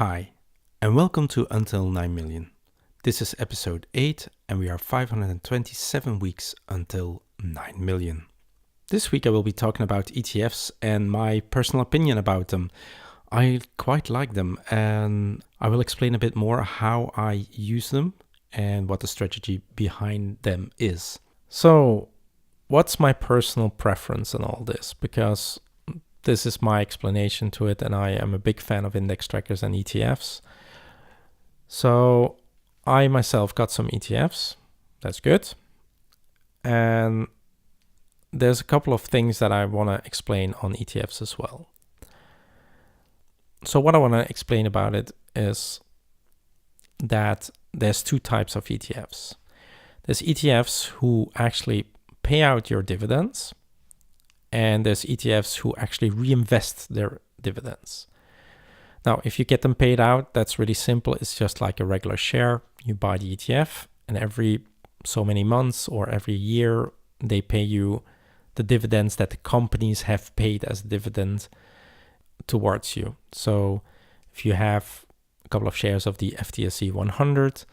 Hi, and welcome to Until 9 Million. This is episode 8, and we are 527 weeks until 9 million. This week I will be talking about ETFs and my personal opinion about them. I quite like them, and I will explain a bit more how I use them and what the strategy behind them is. So, what's my personal preference in all this? Because this is my explanation to it, and I am a big fan of index trackers and ETFs. So I myself got some ETFs. That's good. And there's a couple of things that I want to explain on ETFs as well. So what I want to explain about it is that there's two types of ETFs. There's ETFs who actually pay out your dividends, and there's ETFs who actually reinvest their dividends. Now, if you get them paid out, that's really simple. It's just like a regular share. You buy the ETF, and every so many months or every year, they pay you the dividends that the companies have paid as dividend towards you. So if you have a couple of shares of the FTSE 100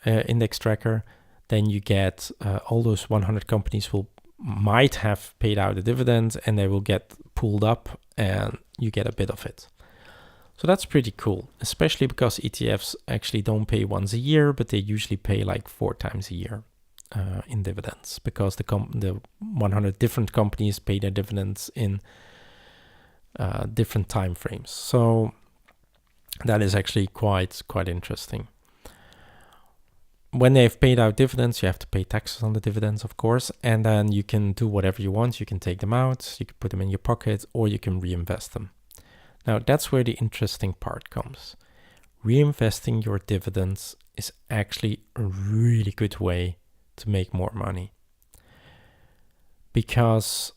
index tracker, then you get all those 100 companies might have paid out a dividend, and they will get pulled up and you get a bit of it. So that's pretty cool, especially because ETFs actually don't pay once a year, but they usually pay like 4 times a year in dividends, because the 100 different companies pay their dividends in different time frames. So that is actually quite interesting. When they've paid out dividends, you have to pay taxes on the dividends, of course, and then you can do whatever you want. You can take them out, you can put them in your pocket, or you can reinvest them. Now, that's where the interesting part comes. Reinvesting your dividends is actually a really good way to make more money. Because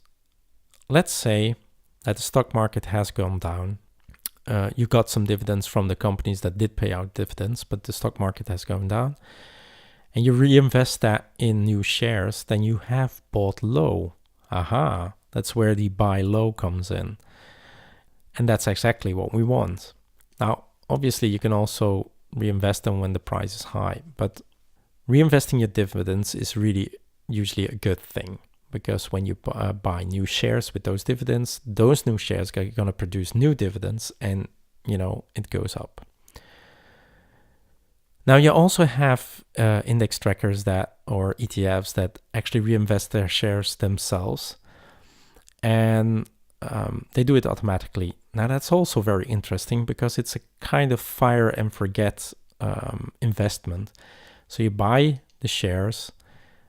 let's say that the stock market has gone down. You got some dividends from the companies that did pay out dividends, but the stock market has gone down. And you reinvest that in new shares, then you have bought low. Aha, that's where the buy low comes in. And that's exactly what we want. Now, obviously, you can also reinvest them when the price is high, but reinvesting your dividends is really usually a good thing, because when you buy new shares with those dividends, those new shares are going to produce new dividends, and, it goes up. Now, you also have index trackers or ETFs that actually reinvest their shares themselves, and they do it automatically. Now, that's also very interesting because it's a kind of fire and forget investment. So you buy the shares,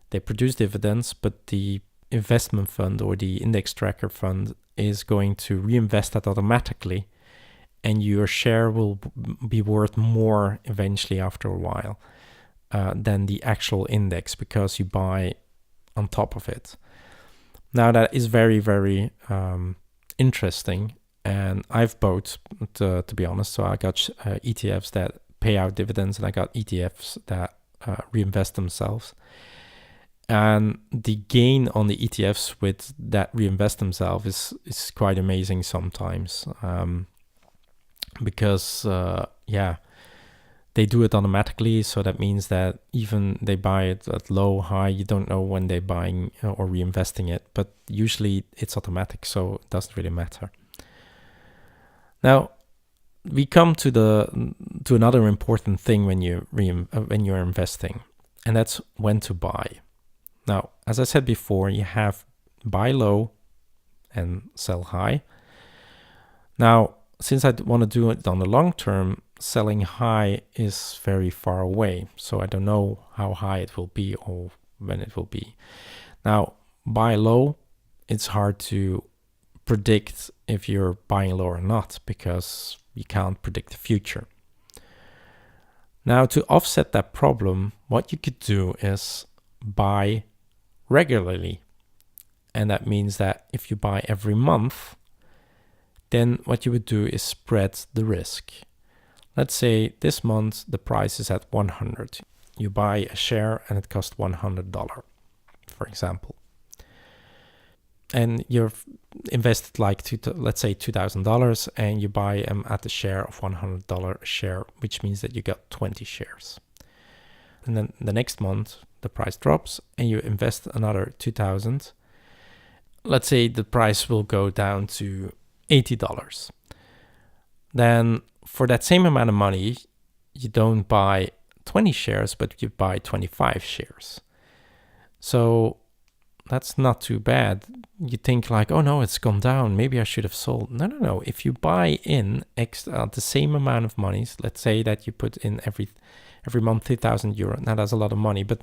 they produce dividends, but the investment fund or the index tracker fund is going to reinvest that automatically, and your share will be worth more eventually after a while than the actual index, because you buy on top of it. Now, that is very, very interesting, and I've both, to be honest. So I got ETFs that pay out dividends, and I got ETFs that reinvest themselves. And the gain on the ETFs with that reinvest themselves is quite amazing sometimes. Because they do it automatically, so that means that even they buy it at low, high, you don't know when they're buying or reinvesting it, but usually it's automatic, so it doesn't really matter. Now, we come to another important thing when you're investing, and that's when to buy. Now, as I said before, you have buy low and sell high. Now, since I want to do it on the long term, selling high is very far away. So I don't know how high it will be or when it will be. Now, buy low, it's hard to predict if you're buying low or not, because you can't predict the future. Now, to offset that problem, what you could do is buy regularly. And that means that if you buy every month, then what you would do is spread the risk. Let's say this month the price is at 100. You buy a share and it costs $100, for example. and you've invested like let's say $2,000, and you buy them at the share of $100 a share, which means that you got 20 shares. And then the next month the price drops and you invest another 2,000. Let's say the price will go down to $80. Then for that same amount of money, you don't buy 20 shares, but you buy 25 shares. So that's not too bad. You think like, oh no, it's gone down. Maybe I should have sold. No. If you buy in the same amount of money, let's say that you put in every month €3,000. Now that's a lot of money, but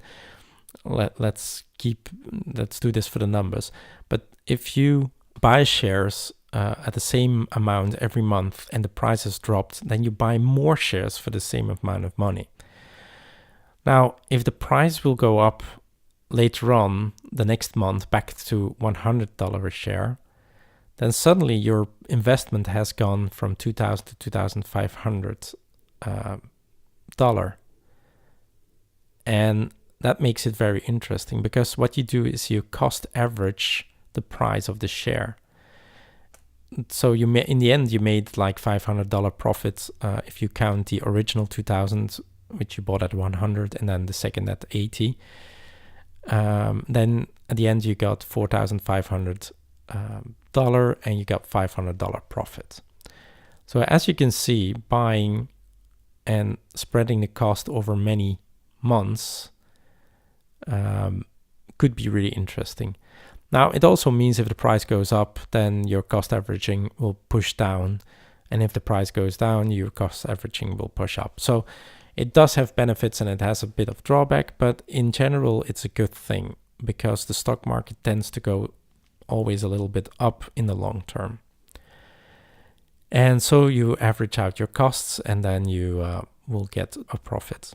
let's do this for the numbers. But if you buy shares at the same amount every month and the price has dropped, then you buy more shares for the same amount of money. Now, if the price will go up later on the next month back to $100 a share, then suddenly your investment has gone from $2,000 to $2,500 dollar. And that makes it very interesting, because what you do is you cost average the price of the share. So in the end, you made like $500 profits if you count the original 2,000, which you bought at 100, and then the second at 80. Then at the end, you got $4,500 and you got $500 profit. So as you can see, buying and spreading the cost over many months could be really interesting. Now, it also means if the price goes up, then your cost averaging will push down. And if the price goes down, your cost averaging will push up. So it does have benefits and it has a bit of drawback, but in general, it's a good thing because the stock market tends to go always a little bit up in the long term. And so you average out your costs and then you will get a profit.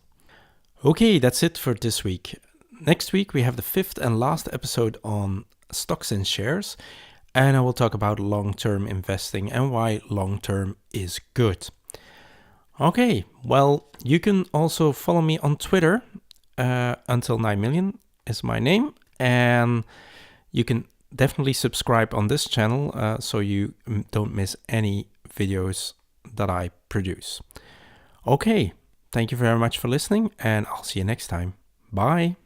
Okay, that's it for this week. Next week, we have the 5th and last episode on stocks and shares, and I will talk about long-term investing and why long-term is good. Okay, well, you can also follow me on Twitter. Until 9 million is my name, and you can definitely subscribe on this channel so you don't miss any videos that I produce. Okay, thank you very much for listening, and I'll see you next time. Bye.